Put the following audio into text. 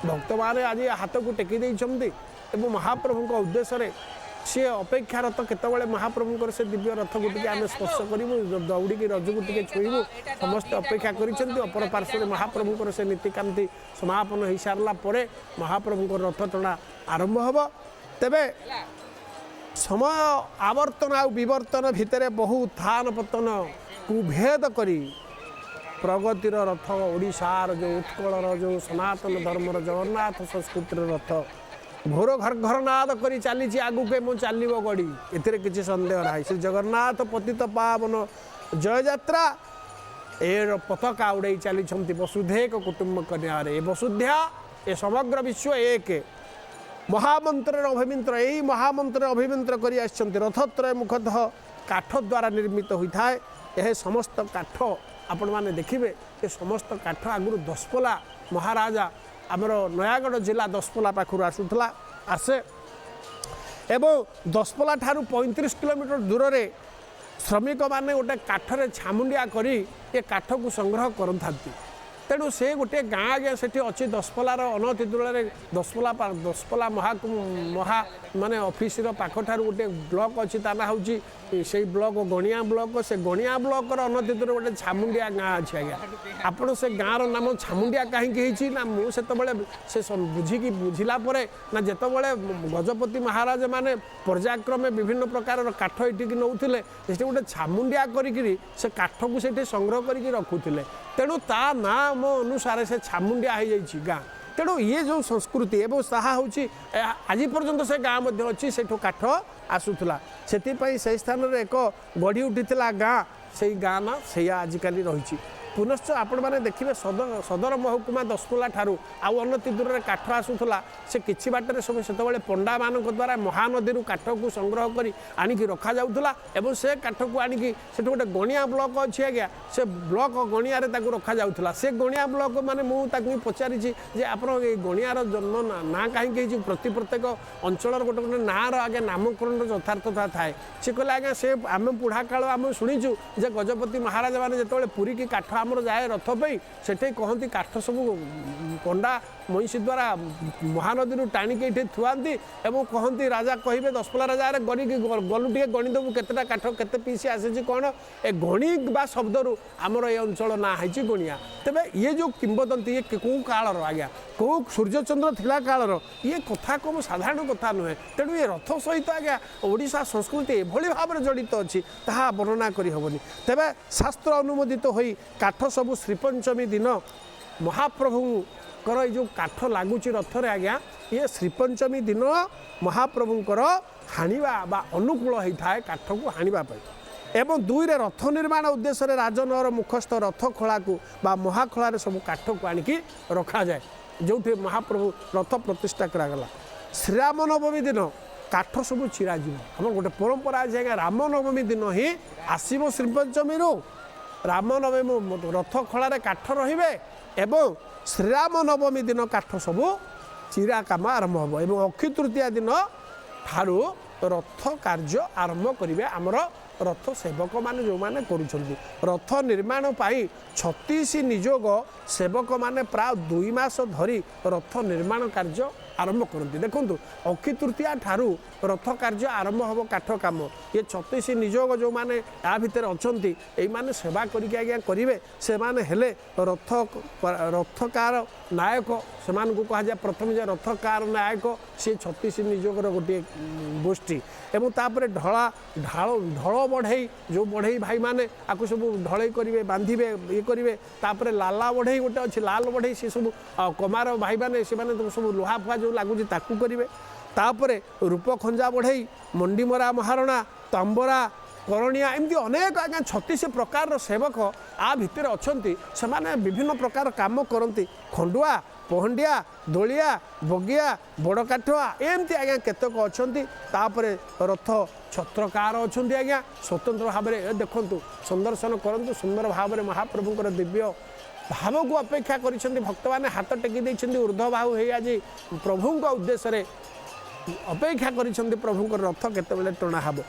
भक्त मैंने आज हाथ को टेकी देइछन्ति एवं महाप्रभु उद्देश्य सी अपेक्षारत केतबले महाप्रभुंकर से दिव्य रथ को टी आम स्पर्श करूँ दौड़ी रज को टी छुईबू समस्त अपेक्षा कर पार्श्व महाप्रभुंकर से नीतिकांति समापन हो सारा महाप्रभुंकर रथ टଣା आरंभ हम तेबे समय आवर्तन आ विवर्तन भितर बहु उत्थान पतन को भेद करी प्रगतिर रथ ओडिशार जो उत्कलर जो सनातन धर्मर जगन्नाथ संस्कृतिर रथ घोर घर घरनाद कर चली आगु के मो चलो गड़ी एतिर किसी सन्देह ना श्री जगन्नाथ पतित पावन जय यात्रा ए पताका उड़ाई चली वसुधैक कुटुंब कन्या वसुध्या ए समग्र विश्व एक महामंत्र अभिमंत्र यही महामंत्र अभिमंत्र कर रथत्रय मुखतः काठ द्वारा निर्मित होता है यह समस्त काठ आपण मैंने देखिए ये समस्त काठ आगुरी दशपला महाराजा आमर नयागढ़ जिला दशपला पाखु आसूला आसे एवं दशपला ठारू 35 किलोमीटर दूर रे श्रमिक माने गोटे काठरे छामुंडिया करी ये काठ को संग्रह करता तेणु से गोटे गाँ आज्ञा से अच्छी दशपलार अनति दूर में दशपला महा माने ऑफिस पाखठार गोटे ब्लॉक अच्छी ता ना हूँ से ब्लॉक गणिया ब्लॉक से गणिया ब्लॉक अनति दूर गोटे छामुंडिया गाँ अच्छी आज्ञा आपड़ से गाँव नाम छामुंडिया कहीं ना मुझे से बुझिकी बुझिला ना जितेबाला गजपति महाराज माने पर्याक्रमे विभिन्न प्रकार काठ ये नौले गोटे छामुंडिया करी से काठ को से संग्रह करके रखुले तेणु ता ना मो अनुसार से छामुंडिया हो जाइए गाँ तेणु ये जो संस्कृति एवं ताहा हूँ आज पर्यंत से गाँ अच्छी से काठ आसूला से स्थान में एक गढ़ी उठी गाँ से गाँ ना से आजिकल रही पुनश्च आपण मैंने देखिए सदर महकुमा दशपला ठारू आउ अनति दूर में काठ आसूला से किसी बाटर सब से पंडा मान द्वारा महानदी काठ को संग्रह कर आणिकी रखा जाऊला एवं से काठ को आणिकी से गोटे गणिया ब्लॉक अच्छी आज्ञा से ब्लॉक गणिया रखा जाऊला से गणिया ब्लॉक माने मुझे पचारि जे आप गणियार जन्म ना कहीं प्रति प्रत्येक अंचल गोटे गोटे ना आगे नामकरण यथार्थता थाए सी कहले आज्ञा से आम बुढ़ा काल आम शुणीचु जे गजपति महाराज मैंने जो पुरी की काठ आमर जाए रथ पे से कहती काठ सब पंडा महिषी द्वारा महानदी टाणिकी ये थुआती एवं कहती राजा कहे दशपला राजा गणी गलु टे गणिदेबू केतेटा काठ केते पीसी आसी कौन ए गणी बा शब्द आमर ये अंचल ना है गणिया तेरे ये जो किंबदंती ये कौ कालर आज्ञा कौ सूर्यचंद्र थिला कालर ये कथा कम साधारण कथा नुहे तेणु ये रथ सहित आज्ञा ओडिशा संस्कृति एभली भाव में जड़ित अच्छी ताहा वर्णना करहबनी तेरे शास्त्र अनुमोदित होई काठ सबू श्रीपंचमी दिन महाप्रभुंकर जो काठ लगुच रथरे आज्ञा ये श्रीपंचमी दिन महाप्रभुंकर हाणिबा बा अनुकूल होता है काठ को हाणिबा एवं दुई रे रथ निर्माण उद्देश्य राजनगर मुखस्थ रथ खोला को बा महाखोलार सब काठ को आणिकी रखा जाए जो महाप्रभु रथ प्रतिष्ठा करागला श्रीरामनवमी दिन काठ सब चिरा आम गोटे परंपरा आज रामनवमी दिन ही आसब श्रीपंचमी रामनवमी रथ खोलार काठ रे एवं श्रीरामनवमी दिन काठ सब चिरा काम आरंभ हम एवं अक्षय तृतीया दिन ठारू रथ कार्य आरंभ करेंगे आमर रथ सेवक माने जो माने करुछंती रथ निर्माण पाई 36 निजोग सेवक माने प्राय 2 मास धरी रथ निर्माण कार्य आरंभ करती देखूँ अक्षय तृतीया ठारू रथ कार्य आरंभ हम काठ काम ये 36 निजोग जो माने या भितर अच्छी ये सेवा करके आज्ञा करेंगे से माने हेले रथकार नायक से कह जाए प्रथम जे रथकार नायक सी 36 निजोगर गोटे गोष्ठी एवं तापर ढला ढल बढ़ई जो बढ़ई भाई माने आपको सब ढलई करेंगे बांधे ये करेंगे तापर लाला बढ़ई गोटे अच्छी लाल बढ़ई सी सब कमार भाई माने से सब लुहा फुआ जो लगुच ताकू करेंगे तापर रूप खंजा बढ़ई मंडीमरा महारणा तंबरा करणिया एमती अनेक आज्ञा 36 प्रकार सेवक आ भितर अच्छी से विभिन्न प्रकार काम करती खंडुआ पहंडिया दोलिया बगिया बड़ काठुआ एमती आज्ञा केतक अच्छा तापर रथ छत्रकार अच्छा आज्ञा स्वतंत्र भाव में देखु सुदर्शन करूँ सुंदर भाव में महाप्रभुंर दिव्य भाव को अपेक्षा कर भक्त मैंने हाथ टेकी ऊर्ध्व भाव हो आज प्रभु उद्देश्य अपेक्षा कर प्रभुंर रथ केतबेले टणा हम